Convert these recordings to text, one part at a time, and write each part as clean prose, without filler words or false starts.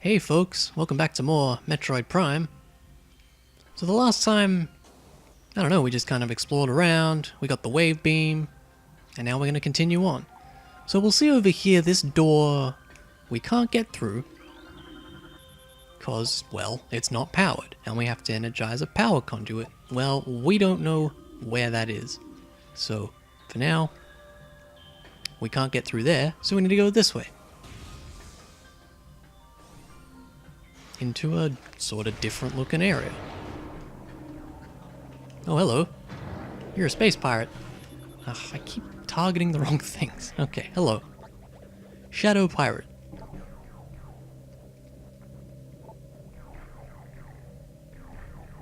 Hey folks, welcome back to more Metroid Prime. So the last time, I don't know, we just kind of explored around, we got the wave beam, and now we're going to continue on. So we'll see over here, this door we can't get through, because, well, it's not powered, and we have to energize a power conduit. Well, we don't know where that is. So, for now, we can't get through there, so we need to go this way. Into a sort of different looking area. Oh, hello. You're a space pirate. Ugh, I keep targeting the wrong things. Okay, hello. Shadow pirate.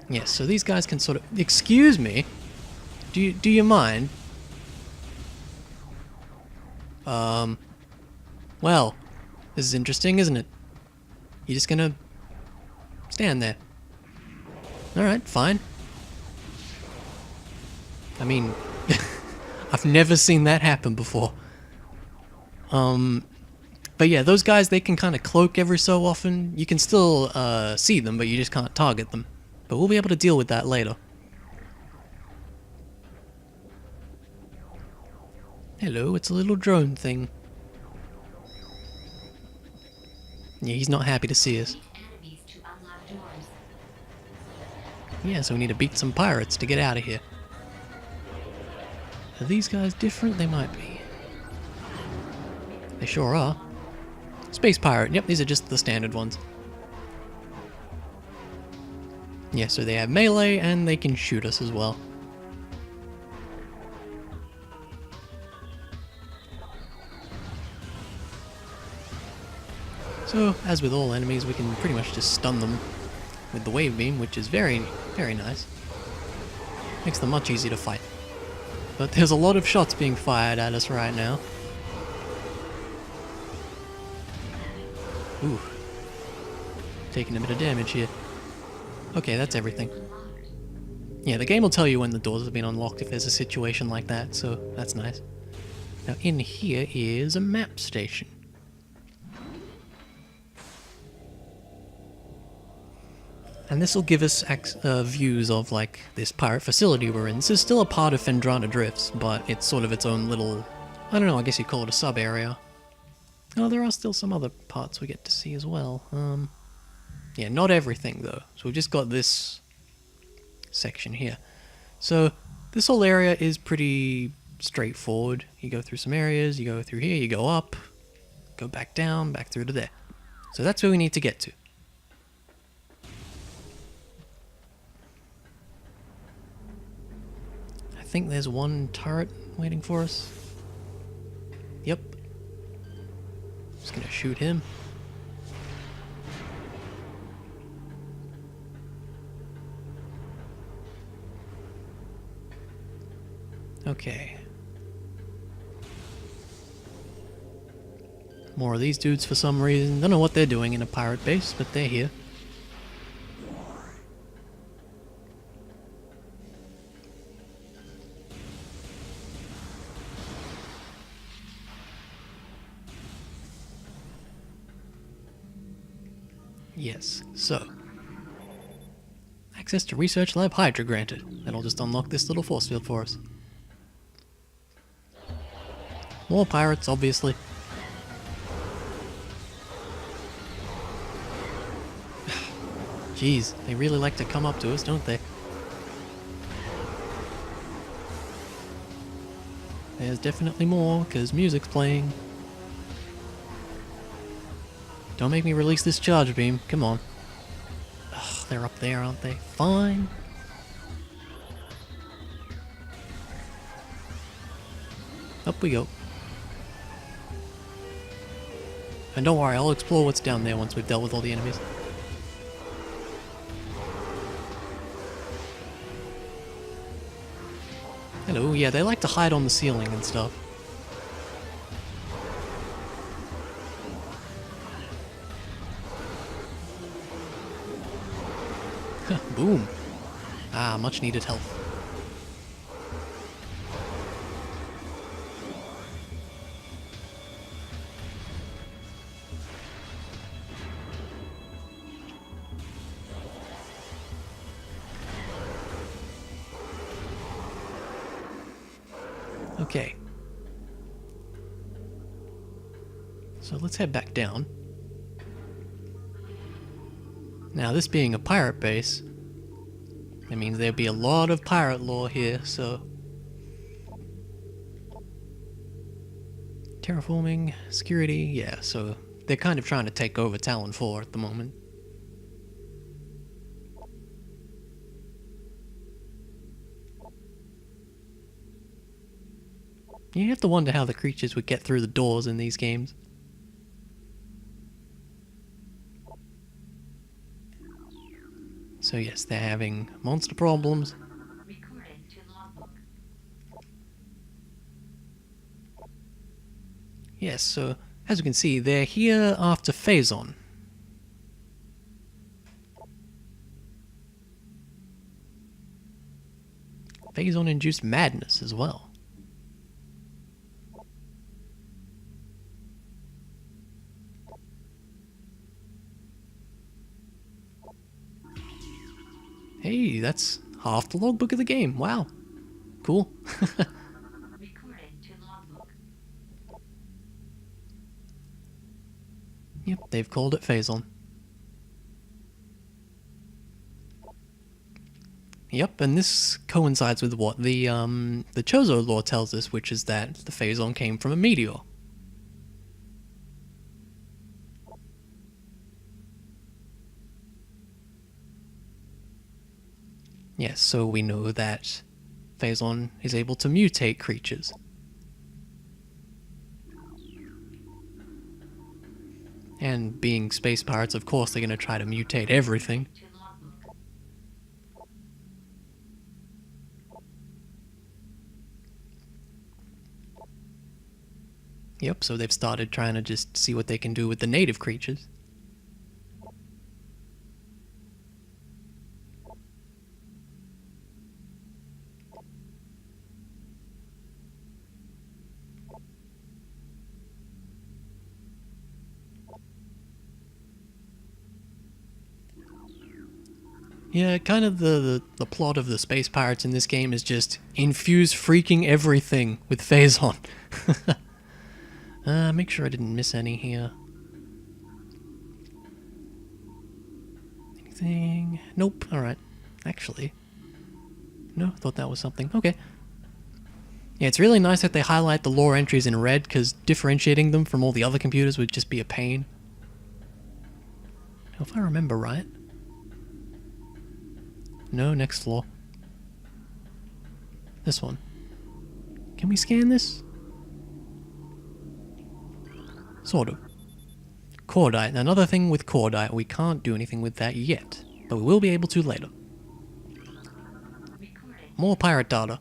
Yes, so these guys can sort of... Excuse me? Do you mind? Well, this is interesting, isn't it? You're just gonna stand there. Alright, fine. I mean, I've never seen that happen before. But yeah, those guys, they can kind of cloak every so often. You can still see them, but you just can't target them. But we'll be able to deal with that later. Hello, it's a little drone thing. Yeah, he's not happy to see us. Yeah, so we need to beat some pirates to get out of here. Are these guys different? They might be. They sure are. Space pirate. Yep, these are just the standard ones. Yeah, so they have melee and they can shoot us as well. So, as with all enemies, we can pretty much just stun them with the wave beam, which is very, very nice. Makes them much easier to fight. But there's a lot of shots being fired at us right now. Ooh. Taking a bit of damage here. Okay, that's everything. Yeah, the game will tell you when the doors have been unlocked if there's a situation like that, so that's nice. Now in here is a map station. And this will give us views of, like, this pirate facility we're in. This is still a part of Phendrana Drifts, but it's sort of its own little... I don't know, I guess you'd call it a sub-area. Oh, there are still some other parts we get to see as well. Yeah, not everything, though. So we've just got this section here. So this whole area is pretty straightforward. You go through some areas, you go through here, you go up, go back down, back through to there. So that's where we need to get to. I think there's one turret waiting for us. Yep. Just gonna shoot him. Okay. More of these dudes for some reason. Don't know what they're doing in a pirate base, but they're here. Yes, so. Access to Research Lab Hydra granted. That'll just unlock this little force field for us. More pirates, obviously. Jeez, they really like to come up to us, don't they? There's definitely more, because music's playing. Don't make me release this charge beam. Come on. Ugh, they're up there, aren't they? Fine. Up we go. And don't worry, I'll explore what's down there once we've dealt with all the enemies. Hello, yeah, they like to hide on the ceiling and stuff. Boom. Ah, much needed health. Okay. So let's head back down. Now, this being a pirate base, that means there'd be a lot of pirate lore here, so... Terraforming, security, yeah, so they're kind of trying to take over Talon 4 at the moment. You have to wonder how the creatures would get through the doors in these games. So yes, they're having monster problems. Recording to logbook. Yes, so as you can see, they're here after Phazon. Phazon induced madness as well. Hey, that's half the logbook of the game. Wow. Cool. Recording to logbook. Yep, they've called it Phazon. Yep, and this coincides with what the Chozo lore tells us, which is that the Phazon came from a meteor. Yes, so we know that Phazon is able to mutate creatures. And being space pirates, of course, they're going to try to mutate everything. To logbook. Yep, so they've started trying to just see what they can do with the native creatures. Yeah, kind of the plot of the space pirates in this game is just infuse freaking everything with Phazon. Make sure I didn't miss any here. Anything? Nope, alright. Actually. No, I thought that was something. Okay. Yeah, it's really nice that they highlight the lore entries in red, because differentiating them from all the other computers would just be a pain. Now, if I remember right... No, next floor. This one. Can we scan this? Sort of. Cordite. Another thing with Cordite, we can't do anything with that yet, but we will be able to later. Recording. More pirate data.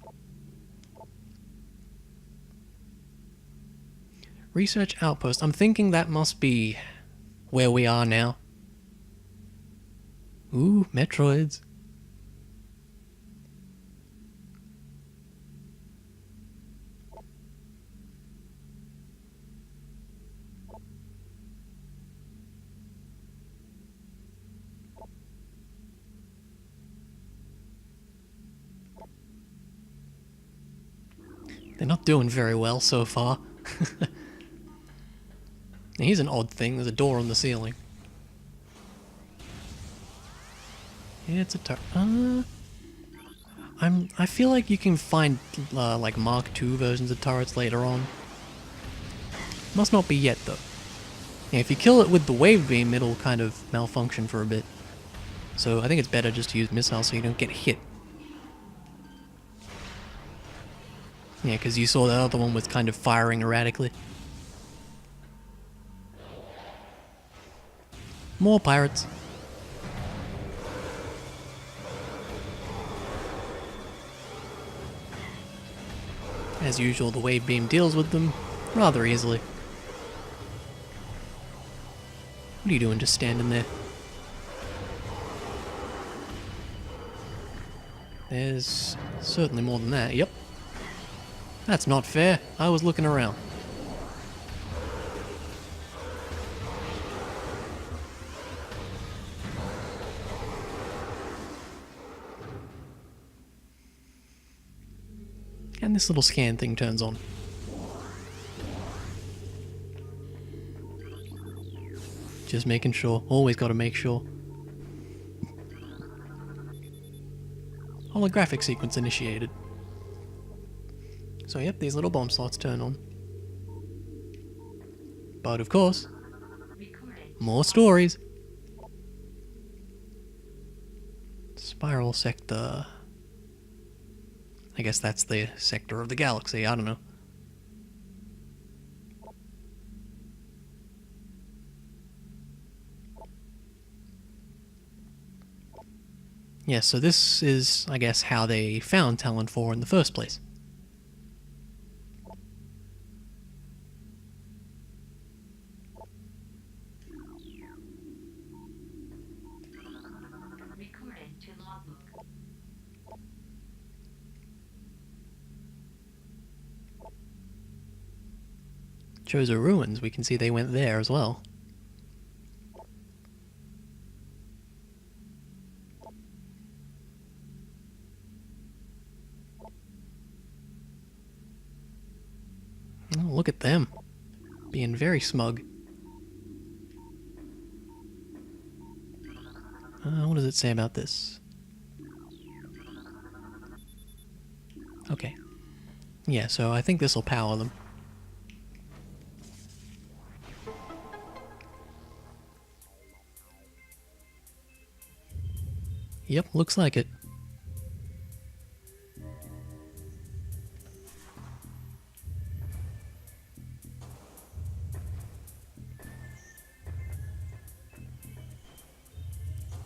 Research outpost. I'm thinking that must be where we are now. Ooh, Metroids. They're not doing very well so far. Now, here's an odd thing. There's a door on the ceiling. Yeah, it's a I feel like you can find like Mark II versions of turrets later on. Must not be yet though. Yeah, if you kill it with the wave beam, it'll kind of malfunction for a bit. So I think it's better just to use missiles so you don't get hit. Yeah, because you saw the other one was kind of firing erratically. More pirates. As usual, the wave beam deals with them rather easily. What are you doing just standing there? There's certainly more than that. Yep. That's not fair. I was looking around. And this little scan thing turns on. Just making sure. Always gotta make sure. Holographic sequence initiated. So yep, these little bomb slots turn on. But of course, Recording. more stories. Spiral sector. I guess that's the sector of the galaxy, I don't know. Yeah, so this is, I guess, how they found Talon 4 in the first place. Recording to logbook. Chozo Ruins, we can see they went there as well. Oh, look at them. Being very smug. What does it say about this? Okay. Yeah, so I think this will power them. Yep, looks like it.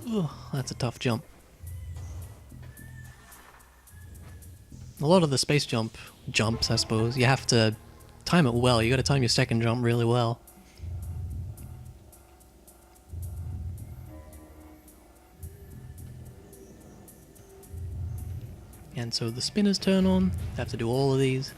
Ugh, that's a tough jump. A lot of the space jumps, I suppose, you have to time it well. You gotta time your second jump really well. And so the spinners turn on. Have to do all of these.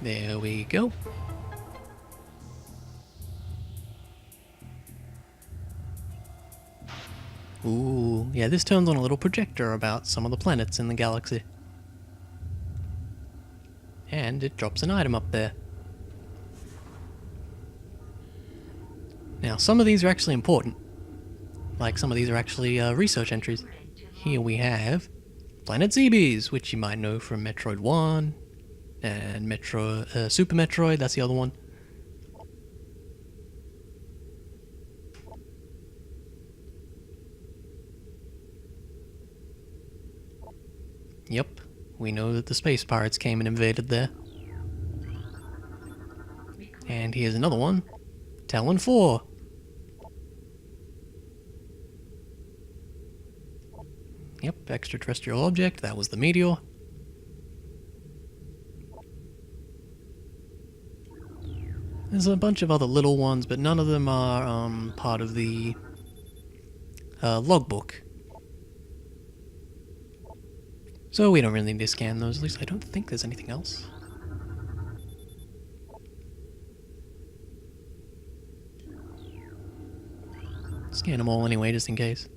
There we go. Ooh, yeah, this turns on a little projector about some of the planets in the galaxy. And it drops an item up there. Now, some of these are actually important. Like, some of these are actually research entries. Here we have Planet Zebes, which you might know from Metroid 1, and Super Metroid, that's the other one. Yep, we know that the space pirates came and invaded there. And here's another one, Talon 4. Yep, extraterrestrial object, that was the meteor. There's a bunch of other little ones, but none of them are part of the logbook. So we don't really need to scan those, at least I don't think there's anything else. Scan them all anyway, just in case.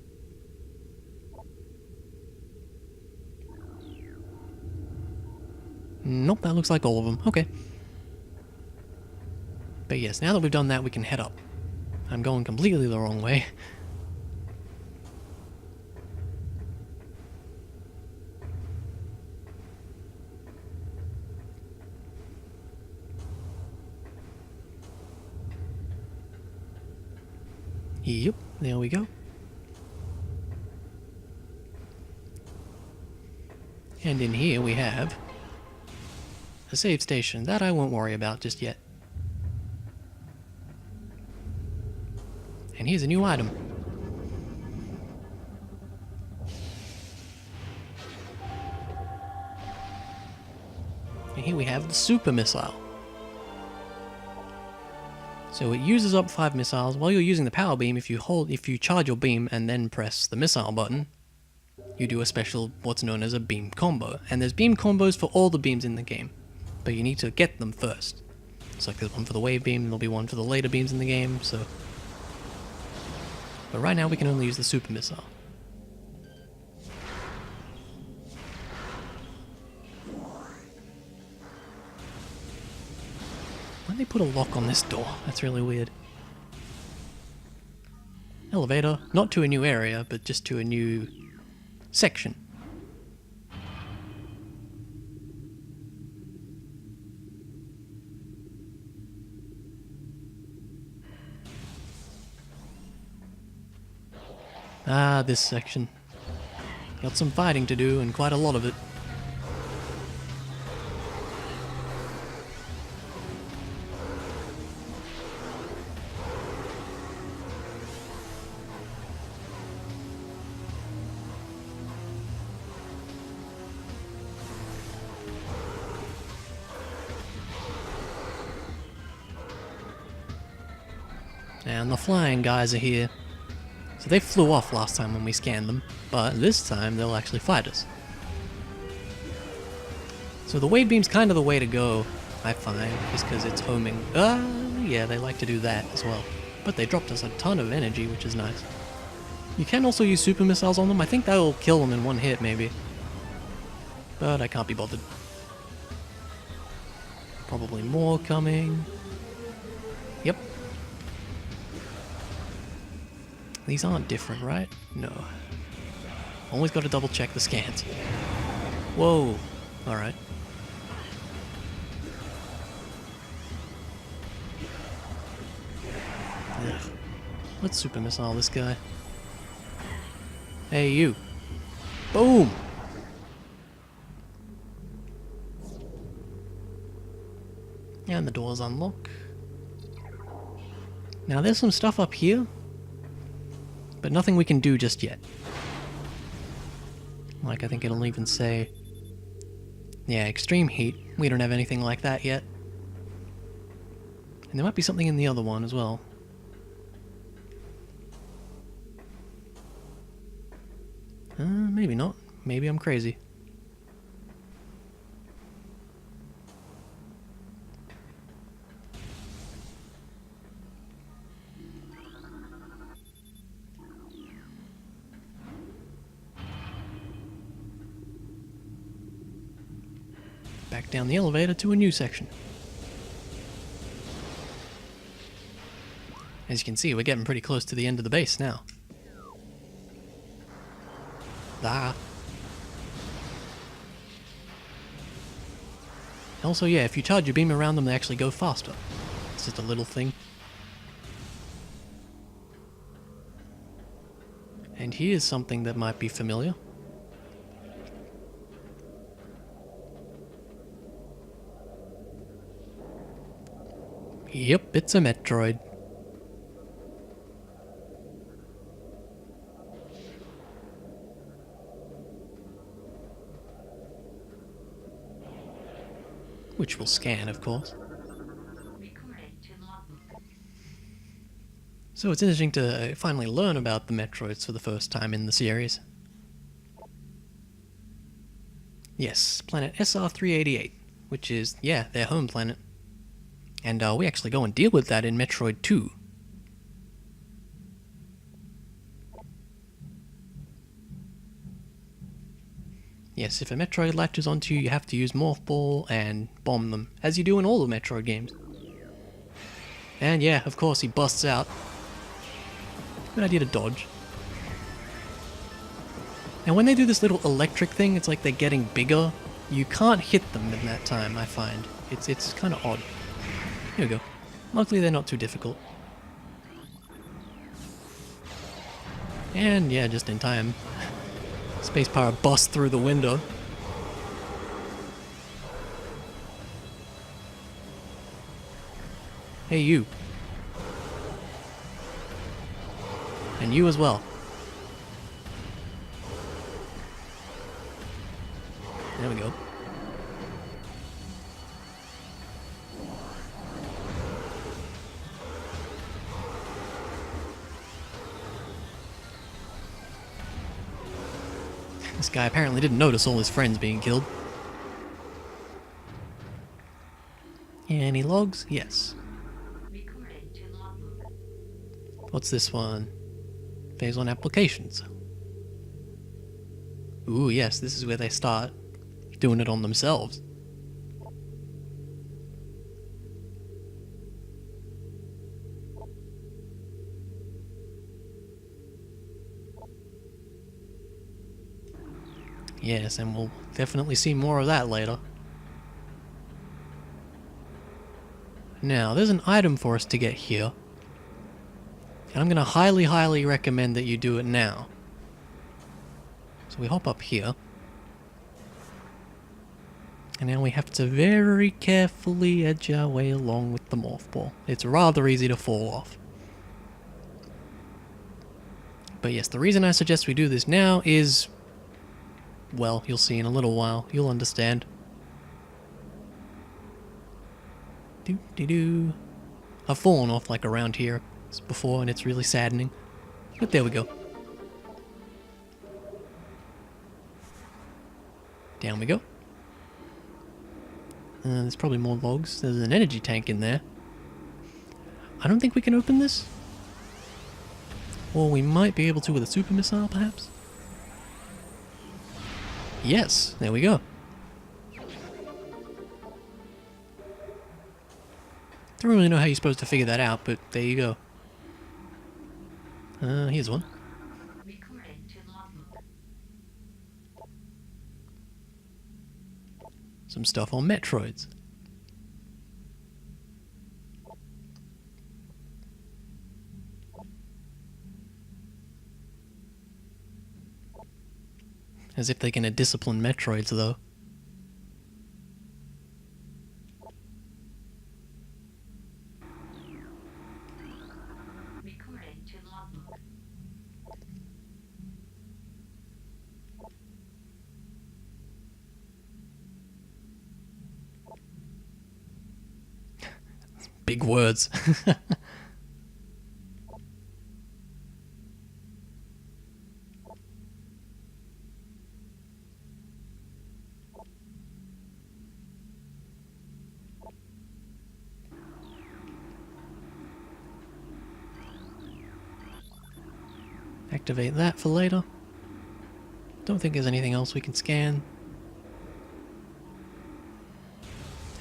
Nope, that looks like all of them. Okay. But yes, now that we've done that, we can head up. I'm going completely the wrong way. Yep, there we go. And in here we have a save station. That I won't worry about just yet. And here's a new item. And here we have the super missile. So it uses up 5 missiles. While you're using the power beam, if you charge your beam and then press the missile button, you do a special, what's known as a beam combo. And there's beam combos for all the beams in the game, but you need to get them first. It's like there's one for the wave beam, there'll be one for the later beams in the game, so... But right now we can only use the super missile. Why'd they put a lock on this door? That's really weird. Elevator, not to a new area, but just to a new section. Ah, this section. Got some fighting to do, and quite a lot of it. And the flying guys are here. So they flew off last time when we scanned them, but this time they'll actually fight us. So the wave beam's kind of the way to go, I find, just because it's homing. Yeah, they like to do that as well. But they dropped us a ton of energy, which is nice. You can also use super missiles on them. I think that'll kill them in one hit, maybe. But I can't be bothered. Probably more coming. Yep. These aren't different, right? No. Always got to double check the scans. Whoa. Alright. Let's super missile this guy. Hey, you. Boom! And the doors unlock. Now there's some stuff up here, but nothing we can do just yet. Like, I think it'll even say... Yeah, extreme heat. We don't have anything like that yet. And there might be something in the other one as well. Maybe not. Maybe I'm crazy. Back down the elevator to a new section. As you can see, we're getting pretty close to the end of the base now. Ah. Also, yeah, if you charge your beam around them, they actually go faster. It's just a little thing. And here's something that might be familiar. Yep, it's a Metroid. Which we'll scan, of course. Recorded to logbook. So it's interesting to finally learn about the Metroids for the first time in the series. Yes, planet SR-388, which is, yeah, their home planet. And we actually go and deal with that in Metroid 2. Yes, if a Metroid latches onto you, you have to use Morph Ball and bomb them, as you do in all the Metroid games. And yeah, of course, he busts out. Good idea to dodge. And when they do this little electric thing, it's like they're getting bigger. You can't hit them in that time, I find. It's kind of odd. Here we go. Luckily, they're not too difficult. And yeah, just in time. Space Pirate busts through the window. Hey, you. And you as well. There we go. This guy apparently didn't notice all his friends being killed. Any logs? Yes. Recording to logbook. What's this one? Phase 1 applications. Ooh, yes, this is where they start doing it on themselves. Yes, and we'll definitely see more of that later. Now, there's an item for us to get here. And I'm going to highly, highly recommend that you do it now. So we hop up here. And now we have to very carefully edge our way along with the morph ball. It's rather easy to fall off. But yes, the reason I suggest we do this now is... well, you'll see in a little while. You'll understand. Doo-dee-doo. I've fallen off like around here before and it's really saddening. But there we go. Down we go. There's probably more logs. There's an energy tank in there. I don't think we can open this. Or we might be able to with a super missile, perhaps? Yes, there we go. Don't really know how you're supposed to figure that out, but there you go. Here's one. Recording to logbook. Some stuff on Metroids. As if they're gonna discipline Metroids, though. Recording to logbook. Big words. Activate that for later. Don't think there's anything else we can scan.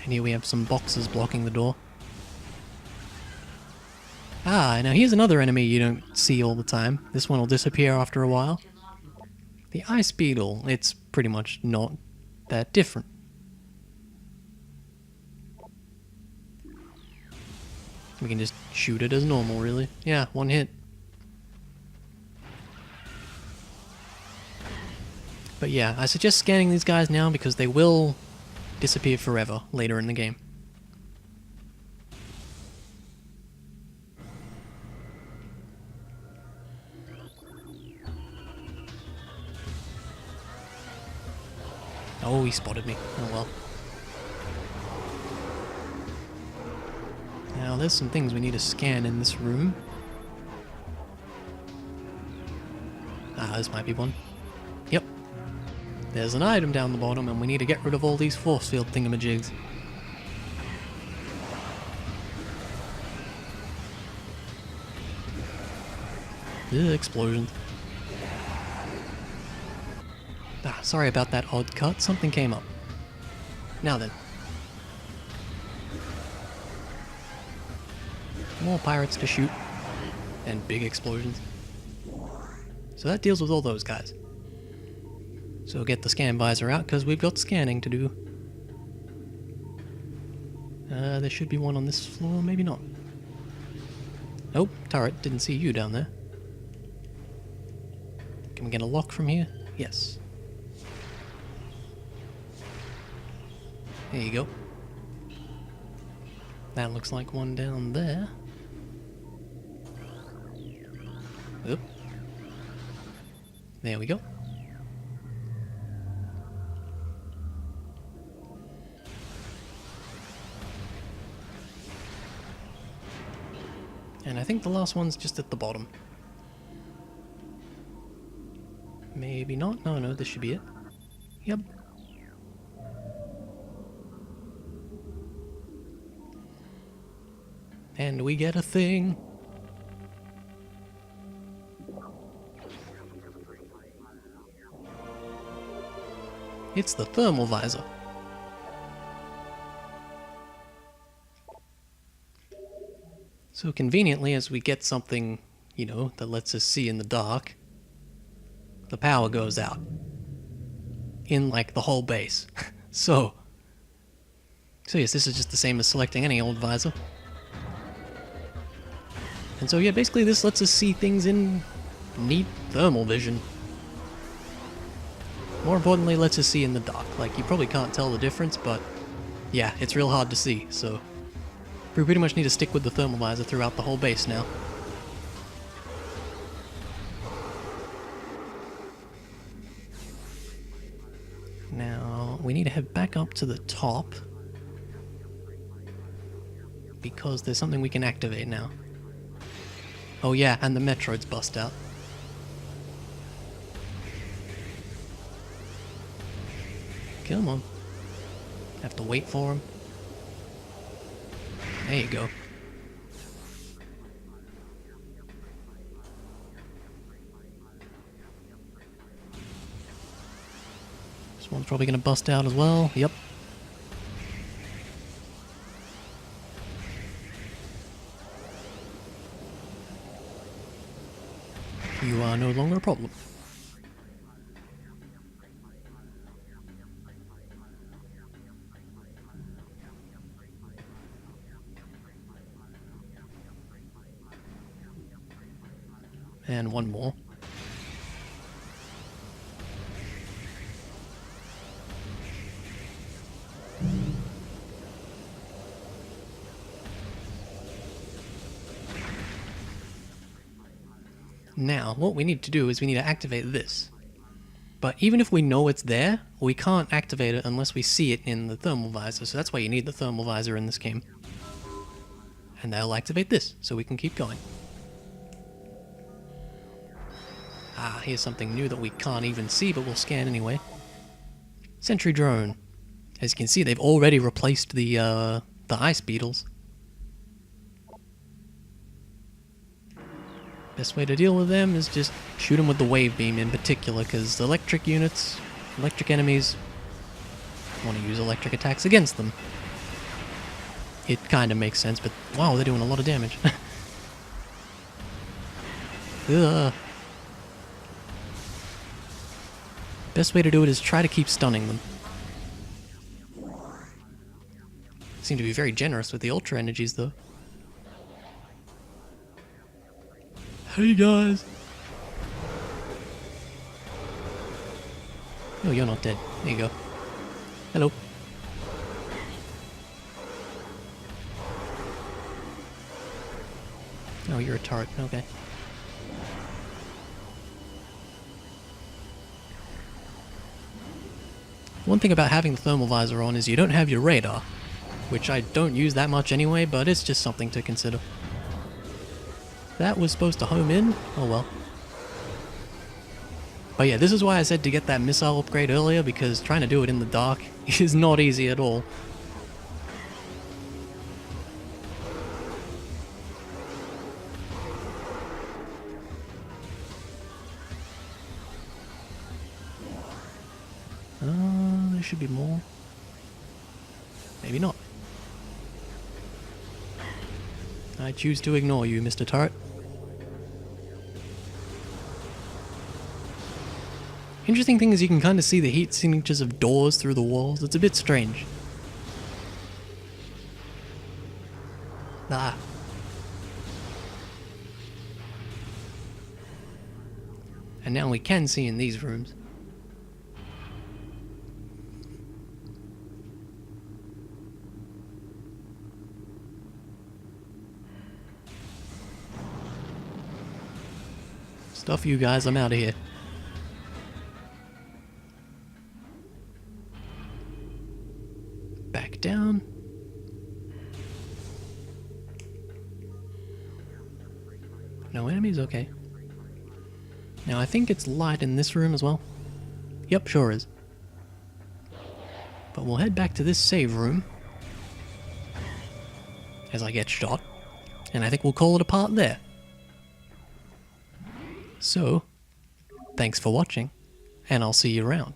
And here we have some boxes blocking the door. Ah, now here's another enemy you don't see all the time. This one will disappear after a while. To logbook. The ice beetle, it's pretty much not that different. We can just shoot it as normal, really. Yeah, one hit. But yeah, I suggest scanning these guys now because they will disappear forever later in the game. Oh, he spotted me. Oh well. Now there's some things we need to scan in this room. Ah, this might be one. Yep. There's an item down the bottom and we need to get rid of all these force field thingamajigs. Explosions. Ah, sorry about that odd cut. Something came up. Now then. More pirates to shoot. And big explosions. So that deals with all those guys. So get the scan visor out, because we've got scanning to do. There should be one on this floor, maybe not. Nope, turret, didn't see you down there. Can we get a lock from here? Yes. There you go. That looks like one down there. Oop. There we go. And I think the last one's just at the bottom. Maybe not. No, no, this should be it. Yep. And we get a thing. It's the thermal visor. So conveniently, as we get something, you know, that lets us see in the dark, the power goes out. In, like, the whole base. So yes, this is just the same as selecting any old visor. And so yeah, basically this lets us see things in neat thermal vision. More importantly, lets us see in the dark. Like, you probably can't tell the difference, but yeah, it's real hard to see, so we pretty much need to stick with the thermal visor throughout the whole base now. Now, we need to head back up to the top, because there's something we can activate now. Oh yeah, and the Metroid's bust out. Come on. Have to wait for him. There you go. This one's probably gonna bust out as well. Yep. You are no longer a problem. And one more. Now, what we need to do is we need to activate this. But even if we know it's there, we can't activate it unless we see it in the thermal visor, so that's why you need the thermal visor in this game. And that'll activate this, so we can keep going. Ah, here's something new that we can't even see, but we'll scan anyway. Sentry drone. As you can see, they've already replaced the ice beetles. Best way to deal with them is just shoot them with the wave beam in particular, because electric units, electric enemies, want to use electric attacks against them. It kind of makes sense, but wow, they're doing a lot of damage. Ugh. Best way to do it is try to keep stunning them. Seem to be very generous with the ultra energies, though. Hey guys! No, you're not dead. There you go. Hello. Oh, you're a turret. Okay. One thing about having the thermal visor on is you don't have your radar, which I don't use that much anyway, but it's just something to consider. That was supposed to home in? Oh well. But yeah, this is why I said to get that missile upgrade earlier, because trying to do it in the dark is not easy at all. There should be more. Maybe not. I choose to ignore you, Mr. Turret. Interesting thing is you can kind of see the heat signatures of doors through the walls. It's a bit strange. Ah. And now we can see in these rooms. Stuff you guys, I'm out of here. Back down. No enemies? Okay. Now I think it's light in this room as well. Yep, sure is. But we'll head back to this save room as I get shot, and I think we'll call it a part there. So, thanks for watching, and I'll see you around.